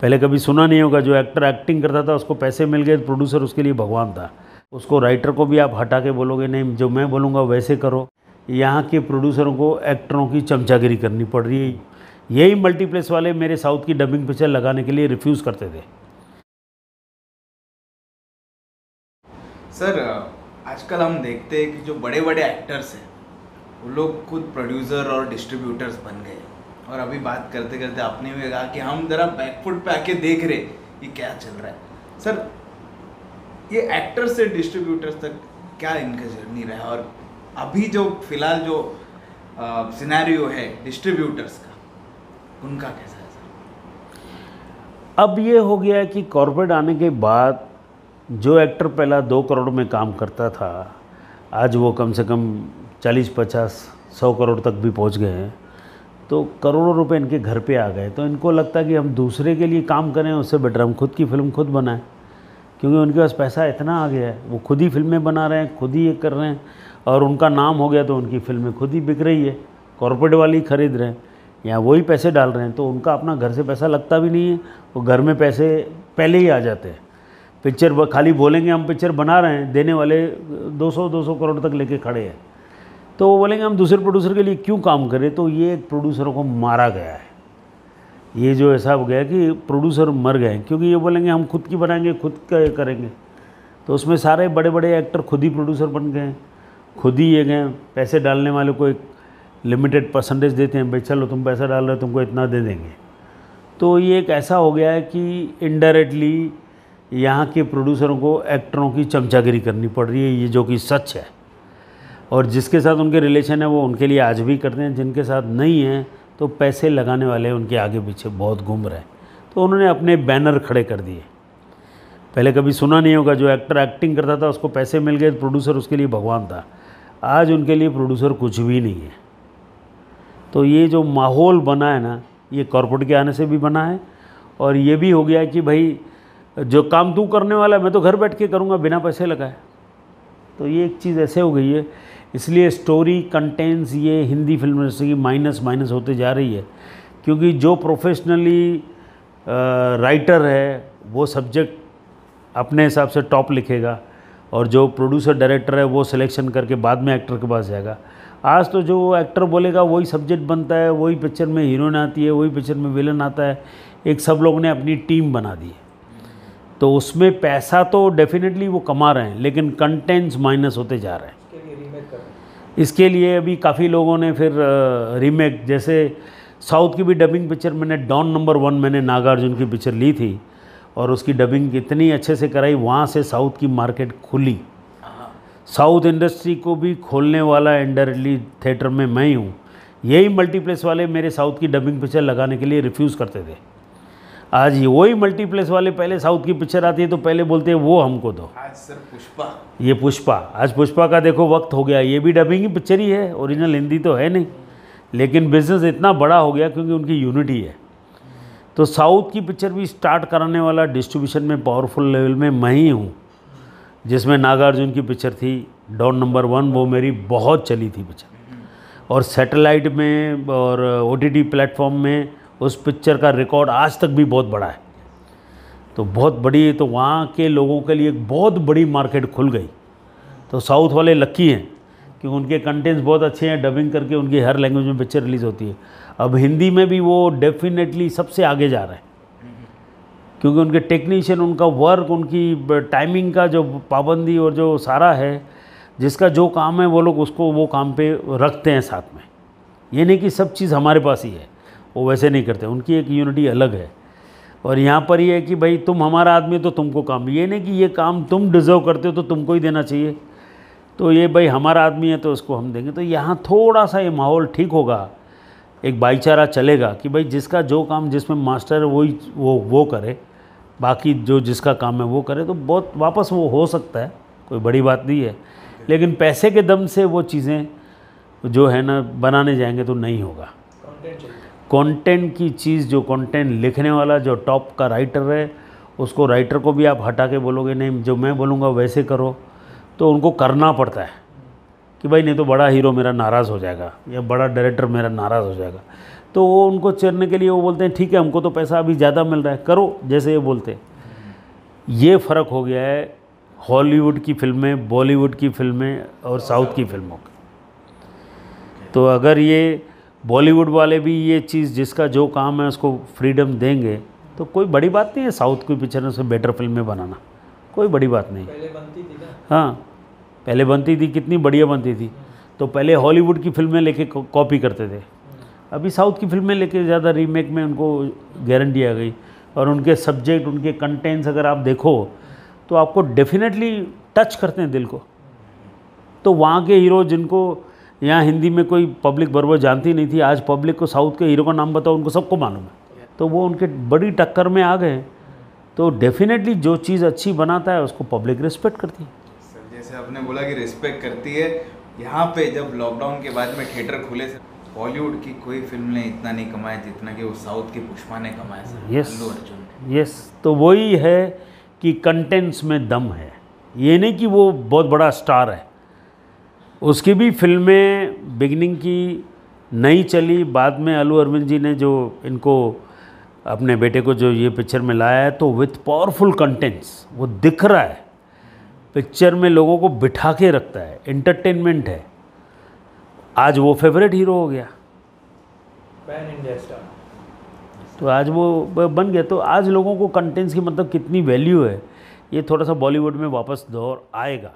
पहले कभी सुना नहीं होगा, जो एक्टर एक्टिंग करता था उसको पैसे मिल गए, प्रोड्यूसर उसके लिए भगवान था। उसको राइटर को भी आप हटा के बोलोगे नहीं जो मैं बोलूँगा वैसे करो। यहाँ के प्रोड्यूसरों को एक्टरों की चमचागिरी करनी पड़ रही है। यही मल्टीप्लेक्स वाले मेरे साउथ की डबिंग पिक्चर लगाने के लिए रिफ्यूज़ करते थे। सर, आजकल हम देखते हैं कि जो बड़े बड़े एक्टर्स हैं वो लोग खुद प्रोड्यूसर और डिस्ट्रीब्यूटर्स बन गए। और अभी बात करते करते आपने भी कहा कि हम ज़रा बैकफुट पे आके देख रहे ये क्या चल रहा है। सर, ये एक्टर्स से डिस्ट्रीब्यूटर्स तक क्या इनका जर्नी रहा है, और अभी जो फिलहाल जो सिनेरियो है डिस्ट्रीब्यूटर्स का, उनका कैसा है सर? अब ये हो गया है कि कॉर्पोरेट आने के बाद जो एक्टर पहला 2 करोड़ में काम करता था, आज वो कम से कम 40, 50, 100 करोड़ तक भी पहुंच गए हैं। तो करोड़ों रुपए इनके घर पे आ गए। तो इनको लगता है कि हम दूसरे के लिए काम करें, उससे बेटर हम खुद की फिल्म खुद बनाएं, क्योंकि उनके पास पैसा इतना आ गया है। वो खुद ही फिल्में बना रहे हैं, खुद ही ये कर रहे हैं, और उनका नाम हो गया तो उनकी फिल्में खुद ही बिक रही है, कॉर्पोरेट वाले ही खरीद रहे हैं, या वही पैसे डाल रहे हैं। तो उनका अपना घर से पैसा लगता भी नहीं है, वो घर में पैसे पहले ही आ जाते हैं। पिक्चर खाली बोलेंगे हम पिक्चर बना रहे हैं, देने वाले 200 करोड़ तक लेके खड़े हैं। तो वो बोलेंगे हम दूसरे प्रोड्यूसर के लिए क्यों काम करें। तो ये प्रोड्यूसरों को मारा गया है। ये जो ऐसा हो गया कि प्रोड्यूसर मर गए, क्योंकि ये बोलेंगे हम खुद की बनाएंगे, खुद का करेंगे। तो उसमें सारे बड़े बड़े एक्टर खुद ही प्रोड्यूसर बन गए, खुद ही ये गए। पैसे डालने वाले को एक लिमिटेड परसेंटेज देते हैं, भाई चलो तुम पैसा डाल रहे हो तुमको इतना दे देंगे। तो ये एक ऐसा हो गया है कि इनडायरेक्टली यहाँ के प्रोड्यूसरों को एक्टरों की चमचागिरी करनी पड़ रही है, ये जो कि सच है। और जिसके साथ उनके रिलेशन है वो उनके लिए आज भी करते हैं, जिनके साथ नहीं है तो पैसे लगाने वाले उनके आगे पीछे बहुत घूम रहे हैं। तो उन्होंने अपने बैनर खड़े कर दिए। पहले कभी सुना नहीं होगा, जो एक्टर एक्टिंग करता था उसको पैसे मिल गए, प्रोड्यूसर उसके लिए भगवान था। आज उनके लिए प्रोड्यूसर कुछ भी नहीं है। तो ये जो माहौल बना है ना, ये कॉर्पोरेट के आने से भी बना है, और ये भी हो गया है कि भाई जो काम तू करने वाला है मैं तो घर बैठ के करूँगा बिना पैसे लगाए। तो ये एक चीज़ ऐसे हो गई है। इसलिए स्टोरी कंटेंट्स ये हिंदी फिल्म इंडस्ट्री की माइनस होते जा रही है, क्योंकि जो प्रोफेशनली राइटर है वो सब्जेक्ट अपने हिसाब से टॉप लिखेगा, और जो प्रोड्यूसर डायरेक्टर है वो सिलेक्शन करके बाद में एक्टर के पास जाएगा। आज तो जो एक्टर बोलेगा वही सब्जेक्ट बनता है, वही पिक्चर में हीरोइन आती है, वही पिक्चर में विलन आता है। एक सब लोग ने अपनी टीम बना दी है। तो उसमें पैसा तो डेफिनेटली वो कमा रहे हैं, लेकिन कंटेंट्स माइनस होते जा रहे हैं। इसके लिए अभी काफ़ी लोगों ने फिर रीमेक, जैसे साउथ की भी डबिंग पिक्चर मैंने डॉन नंबर 1 मैंने नागार्जुन की पिक्चर ली थी, और उसकी डबिंग इतनी अच्छे से कराई, वहाँ से साउथ की मार्केट खुली। साउथ इंडस्ट्री को भी खोलने वाला इंडायरेक्टली थिएटर में मैं ही हूँ। यही मल्टीप्लेक्स वाले मेरे साउथ की डबिंग पिक्चर लगाने के लिए रिफ्यूज़ करते थे। आज ये वही मल्टीप्लेक्स वाले, पहले साउथ की पिक्चर आती है तो पहले बोलते हैं वो हमको दो। आज सर पुष्पा, ये पुष्पा, आज पुष्पा का देखो वक्त हो गया, ये भी डबिंग ही पिक्चर ही है, ओरिजिनल हिंदी तो है नहीं, लेकिन बिजनेस इतना बड़ा हो गया क्योंकि उनकी यूनिटी है। तो साउथ की पिक्चर भी स्टार्ट कराने वाला डिस्ट्रीब्यूशन में पावरफुल लेवल में मैं ही हूँ। जिसमें नागार्जुन की पिक्चर थी डॉन नंबर 1, वो मेरी बहुत चली थी पिक्चर, और सैटेलाइट में और OTT प्लेटफॉर्म में उस पिक्चर का रिकॉर्ड आज तक भी बहुत बड़ा है। तो बहुत बड़ी, तो वहाँ के लोगों के लिए एक बहुत बड़ी मार्केट खुल गई। तो साउथ वाले लक्की हैं क्योंकि उनके कंटेंट्स बहुत अच्छे हैं, डबिंग करके उनकी हर लैंग्वेज में पिक्चर रिलीज़ होती है। अब हिंदी में भी वो डेफिनेटली सबसे आगे जा रहे हैं, क्योंकि उनके टेक्नीशियन, उनका वर्क, उनकी टाइमिंग का जो पाबंदी और जो सारा है, जिसका जो काम है वो लोग उसको वो काम पे रखते हैं साथ में। ये नहीं कि सब चीज़ हमारे पास ही है, वो वैसे नहीं करते, उनकी एक यूनिटी अलग है। और यहाँ पर ये है कि भाई तुम हमारा आदमी तो तुमको काम, ये नहीं कि ये काम तुम डिज़र्व करते हो तो तुमको ही देना चाहिए, तो ये भाई हमारा आदमी है तो उसको हम देंगे। तो यहाँ थोड़ा सा ये माहौल ठीक होगा, एक भाईचारा चलेगा कि भाई जिसका जो काम, जिसमें मास्टर है वही वो करे, बाकी जो जिसका काम है वो करे, तो बहुत वापस वो हो सकता है, कोई बड़ी बात नहीं है। लेकिन पैसे के दम से वो चीज़ें जो है ना बनाने जाएंगे तो नहीं होगा। कंटेंट की चीज़, जो कंटेंट लिखने वाला जो टॉप का राइटर है, उसको राइटर को भी आप हटा के बोलोगे नहीं जो मैं बोलूँगा वैसे करो, तो उनको करना पड़ता है कि भाई नहीं तो बड़ा हीरो मेरा नाराज़ हो जाएगा या बड़ा डायरेक्टर मेरा नाराज़ हो जाएगा। तो वो उनको चेरने के लिए वो बोलते हैं ठीक है हमको तो पैसा अभी ज़्यादा मिल रहा है, करो, जैसे ये बोलते हैं। ये फ़र्क हो गया है हॉलीवुड की फिल्में, बॉलीवुड की फिल्में और साउथ की फिल्मों का। तो अगर ये बॉलीवुड वाले भी ये चीज़ जिसका जो काम है उसको फ्रीडम देंगे तो कोई बड़ी बात नहीं है साउथ की पिक्चरों से बेटर फिल्में बनाना, कोई बड़ी बात नहीं। पहले बनती थी ना। हाँ, पहले बनती थी, कितनी बढ़िया बनती थी। तो पहले हॉलीवुड की फिल्में लेके कॉपी करते थे, अभी साउथ की फिल्में लेके ज़्यादा रीमेक में उनको गारंटी आ गई। और उनके सब्जेक्ट, उनके कंटेंट्स अगर आप देखो तो आपको डेफिनेटली टच करते हैं दिल को। तो वहाँ के हीरो जिनको यहाँ हिंदी में कोई पब्लिक बराबर जानती नहीं थी, आज पब्लिक को साउथ के हीरो का नाम बताओ उनको सबको मालूम है। तो वो उनके बड़ी टक्कर में आ गए। तो डेफिनेटली जो चीज़ अच्छी बनाता है उसको पब्लिक रिस्पेक्ट करती है। सर जैसे आपने बोला कि रिस्पेक्ट करती है, यहाँ पे जब लॉकडाउन के बाद में थिएटर खुले सर, बॉलीवुड की कोई फिल्म ने इतना नहीं कमाया जितना कि वो साउथ की पुष्पा ने कमाया सर। यस, अल्लू अर्जुन ने। यस। तो वही है कि कंटेंट्स में दम है, ये नहीं कि वो बहुत बड़ा स्टार है। उसकी भी फिल्में बिगिनिंग की नहीं चली, बाद में अल्लू अर्जुन जी ने जो इनको अपने बेटे को जो ये पिक्चर में लाया है तो विथ पावरफुल कंटेंट्स, वो दिख रहा है पिक्चर में, लोगों को बिठा के रखता है, एंटरटेनमेंट है। आज वो फेवरेट हीरो हो गया, पैन इंडिया स्टार। तो आज वो बन गया। तो आज लोगों को कंटेंट्स की मतलब कितनी वैल्यू है, ये थोड़ा सा बॉलीवुड में वापस दौर आएगा।